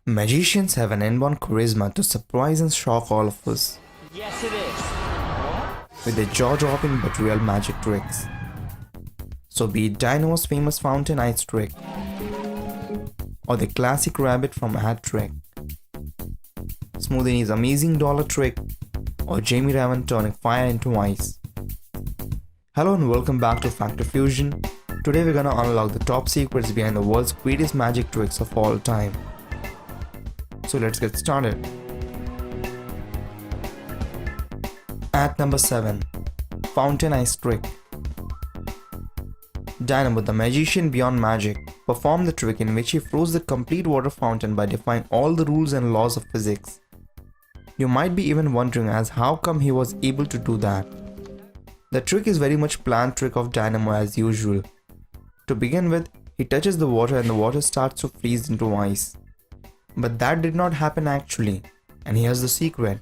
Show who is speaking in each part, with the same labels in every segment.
Speaker 1: Magicians have an inborn charisma to surprise and shock all of us
Speaker 2: Yes, it is.
Speaker 1: with their jaw-dropping but real magic tricks. So be it Dynamo's famous fountain ice trick or the classic rabbit from a hat trick, Smoothie's amazing dollar trick, or Jamie Raven turning fire into ice. Hello and welcome back to Factor Fusion. Today we're gonna unlock the top secrets behind the world's greatest magic tricks of all time. So let's get started. At number 7. Fountain Ice Trick. Dynamo, the magician beyond magic, performed the trick in which he froze the complete water fountain by defying all the rules and laws of physics. You might be even wondering as how come he was able to do that. The trick is very much planned trick of Dynamo as usual. To begin with, he touches the water and the water starts to freeze into ice. But that did not happen actually, and here's the secret.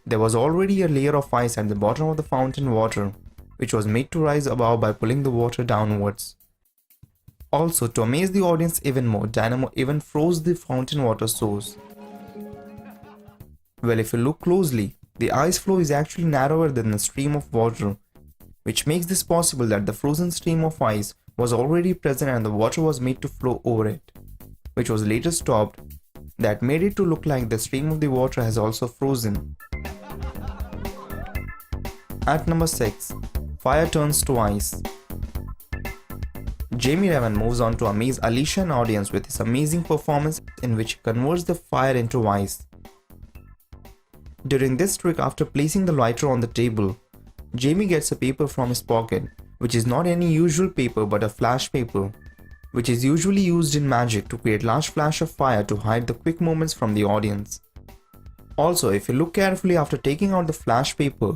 Speaker 1: There was already a layer of ice at the bottom of the fountain water, which was made to rise above by pulling the water downwards. Also, to amaze the audience even more, Dynamo even froze the fountain water source. Well, if you look closely, the ice flow is actually narrower than the stream of water, which makes this possible that the frozen stream of ice was already present and the water was made to flow over it, which was later stopped. That made it to look like the stream of the water has also frozen. At number 6. Fire turns to ice. Jamie Raven moves on to amaze Alicia and audience with his amazing performance in which he converts the fire into ice. During this trick, after placing the lighter on the table, Jamie gets a paper from his pocket, which is not any usual paper but a flash paper, which is usually used in magic to create large flash of fire to hide the quick movements from the audience. Also, if you look carefully after taking out the flash paper,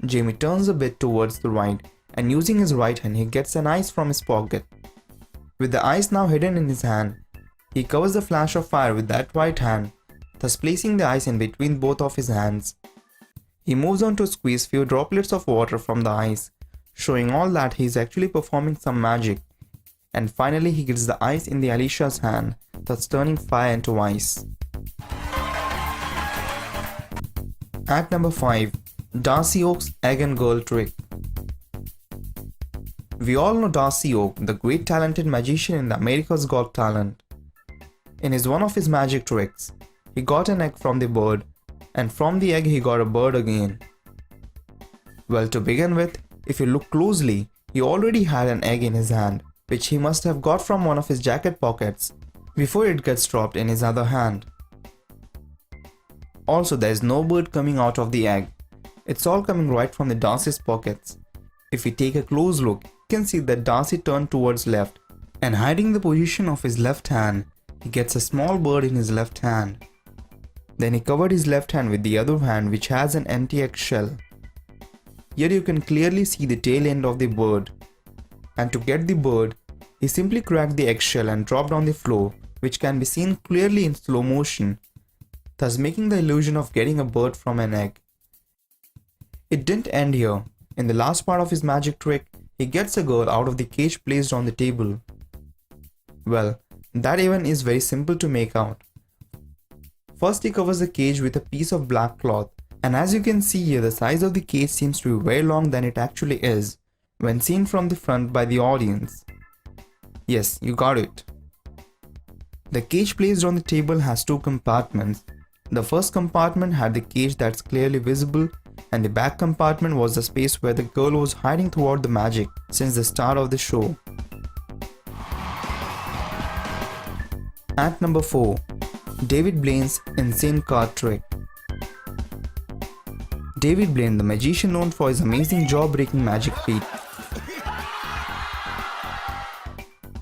Speaker 1: Jamie turns a bit towards the right and using his right hand he gets an ice from his pocket. With the ice now hidden in his hand, he covers the flash of fire with that right hand, thus placing the ice in between both of his hands. He moves on to squeeze few droplets of water from the ice, showing all that he is actually performing some magic. And finally he gets the ice in the Alicia's hand, thus turning fire into ice. At number 5. Darcy Oak's Egg and Girl Trick. We all know Darcy Oak, the great talented magician in the America's Got Talent. In one of his magic tricks, he got an egg from the bird, and from the egg he got a bird again. Well, to begin with, if you look closely, he already had an egg in his hand, which he must have got from one of his jacket pockets before it gets dropped in his other hand. Also, there is no bird coming out of the egg. It's all coming right from the Darcy's pockets. If we take a close look, you can see that Darcy turned towards left, and hiding the position of his left hand, he gets a small bird in his left hand. Then he covered his left hand with the other hand, which has an empty egg shell. Here you can clearly see the tail end of the bird. And to get the bird, he simply cracked the eggshell and dropped on the floor, which can be seen clearly in slow motion, thus making the illusion of getting a bird from an egg. It didn't end here. In the last part of his magic trick, he gets a girl out of the cage placed on the table. Well, that even is very simple to make out. First he covers the cage with a piece of black cloth, and as you can see here, the size of the cage seems to be way longer than it actually is when seen from the front by the audience. Yes, you got it. The cage placed on the table has two compartments. The first compartment had the cage that's clearly visible, and the back compartment was the space where the girl was hiding throughout the magic since the start of the show. At number 4. David Blaine's Insane Card Trick. David Blaine, the magician known for his amazing jaw-breaking magic feat.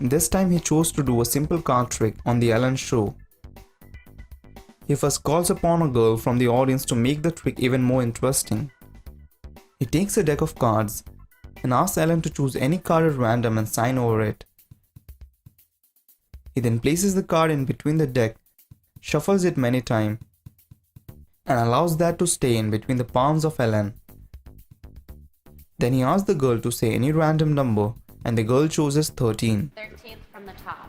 Speaker 1: This time he chose to do a simple card trick on the Ellen show. He first calls upon a girl from the audience to make the trick even more interesting. He takes a deck of cards and asks Ellen to choose any card at random and sign over it. He then places the card in between the deck, shuffles it many times, and allows that to stay in between the palms of Ellen. Then he asks the girl to say any random number and the girl chooses 13.
Speaker 3: 13th from the top.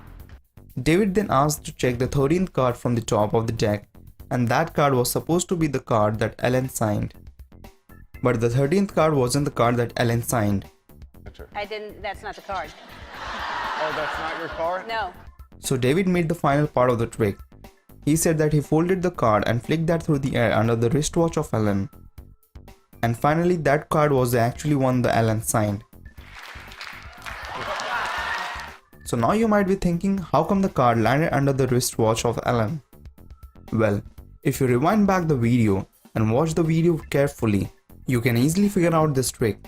Speaker 1: David then asked to check the 13th card from the top of the deck, and that card was supposed to be the card that Ellen signed. But the 13th card wasn't the card that Ellen signed.
Speaker 3: That's not the card.
Speaker 4: Oh, that's not your card?
Speaker 3: No.
Speaker 1: So David made the final part of the trick. He said that he folded the card and flicked that through the air under the wristwatch of Ellen. And finally that card was the actually one that Ellen signed. So now you might be thinking, how come the card landed under the wristwatch of Ellen? Well, if you rewind back the video and watch the video carefully, you can easily figure out this trick.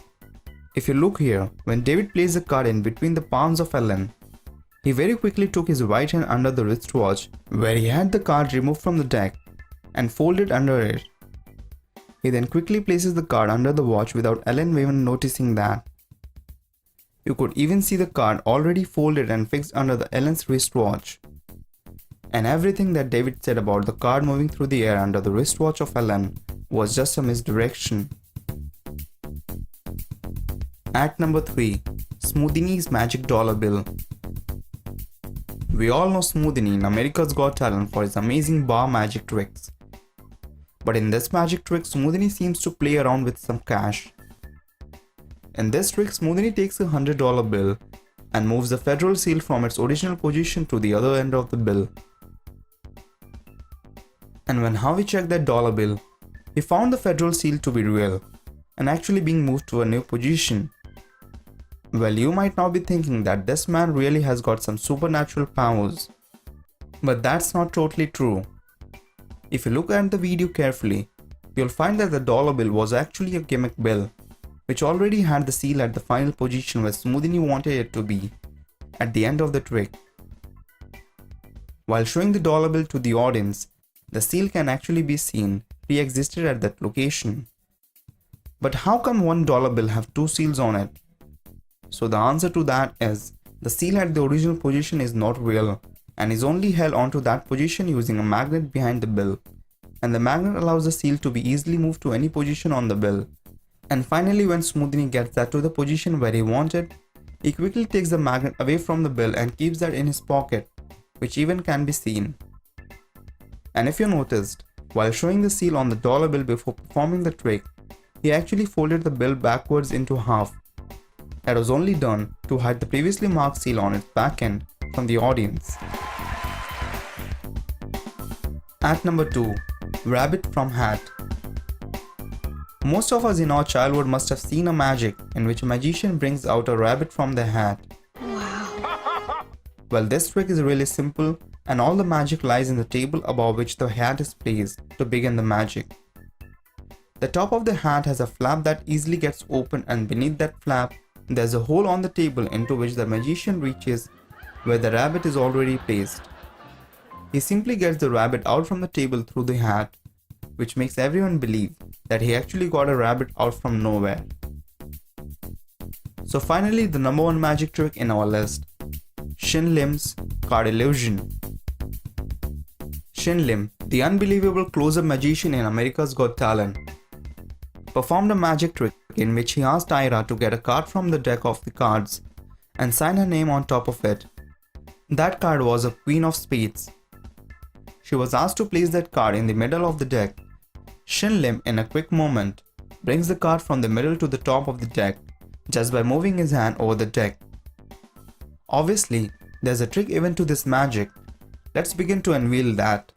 Speaker 1: If you look here, when David placed the card in between the palms of Ellen, he very quickly took his right hand under the wristwatch where he had the card removed from the deck and folded under it. He then quickly places the card under the watch without Ellen even noticing that. You could even see the card already folded and fixed under the Ellen's wristwatch. And everything that David said about the card moving through the air under the wristwatch of Ellen was just a misdirection. Act number 3. Smoothie's Magic Dollar Bill. We all know Smoothie in America's Got Talent for his amazing bar magic tricks. But in this magic trick, Smoothie seems to play around with some cash. In this trick, Smoothie takes a $100 bill and moves the federal seal from its original position to the other end of the bill. And when Howie checked that dollar bill, he found the federal seal to be real and actually being moved to a new position. Well, you might now be thinking that this man really has got some supernatural powers. But that's not totally true. If you look at the video carefully, you'll find that the dollar bill was actually a gimmick bill, which already had the seal at the final position where Smoothie wanted it to be, at the end of the trick. While showing the dollar bill to the audience, the seal can actually be seen pre-existed at that location. But how come one dollar bill have two seals on it? So the answer to that is, the seal at the original position is not real and is only held onto that position using a magnet behind the bill, and the magnet allows the seal to be easily moved to any position on the bill. And finally, when Smoothie gets that to the position where he wanted, he quickly takes the magnet away from the bill and keeps that in his pocket, which even can be seen. And if you noticed, while showing the seal on the dollar bill before performing the trick, he actually folded the bill backwards into half. That was only done to hide the previously marked seal on its back end from the audience. Act number 2. Rabbit from Hat. Most of us in our childhood must have seen a magic in which a magician brings out a rabbit from their hat. Wow. Well, this trick is really simple and all the magic lies in the table above which the hat is placed to begin the magic. The top of the hat has a flap that easily gets open, and beneath that flap, there's a hole on the table into which the magician reaches where the rabbit is already placed. He simply gets the rabbit out from the table through the hat, which makes everyone believe that he actually got a rabbit out from nowhere. So finally, the number 1 magic trick in our list, Shin Lim's Card Illusion. Shin Lim, the unbelievable close-up magician in America's Got Talent, performed a magic trick in which he asked Ira to get a card from the deck of the cards and sign her name on top of it. That card was a Queen of Spades. She was asked to place that card in the middle of the deck. Shin Lim, in a quick moment, brings the card from the middle to the top of the deck just by moving his hand over the deck. Obviously, there's a trick even to this magic. Let's begin to unveil that.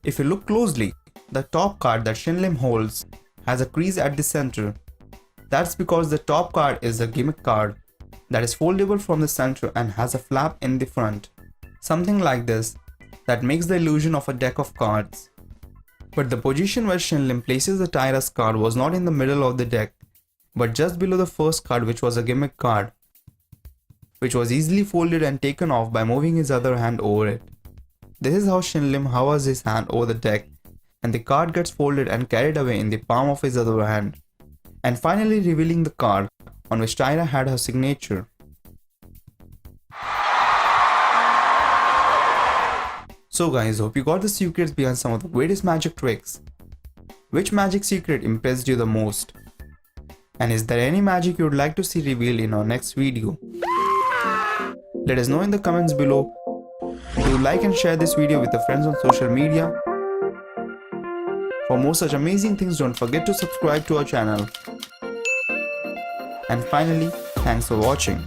Speaker 1: If you look closely, the top card that Shin Lim holds has a crease at the center. That's because the top card is a gimmick card that is foldable from the center and has a flap in the front. Something like this that makes the illusion of a deck of cards. But the position where Shin Lim places the Tyra's card was not in the middle of the deck, but just below the first card, which was a gimmick card, which was easily folded and taken off by moving his other hand over it. This is how Shin Lim hovers his hand over the deck, and the card gets folded and carried away in the palm of his other hand, and finally revealing the card on which Tyra had her signature. So guys, hope you got the secrets behind some of the greatest magic tricks. Which magic secret impressed you the most? And is there any magic you would like to see revealed in our next video? Let us know in the comments below. Do like and share this video with your friends on social media. For more such amazing things, don't forget to subscribe to our channel. And finally, thanks for watching.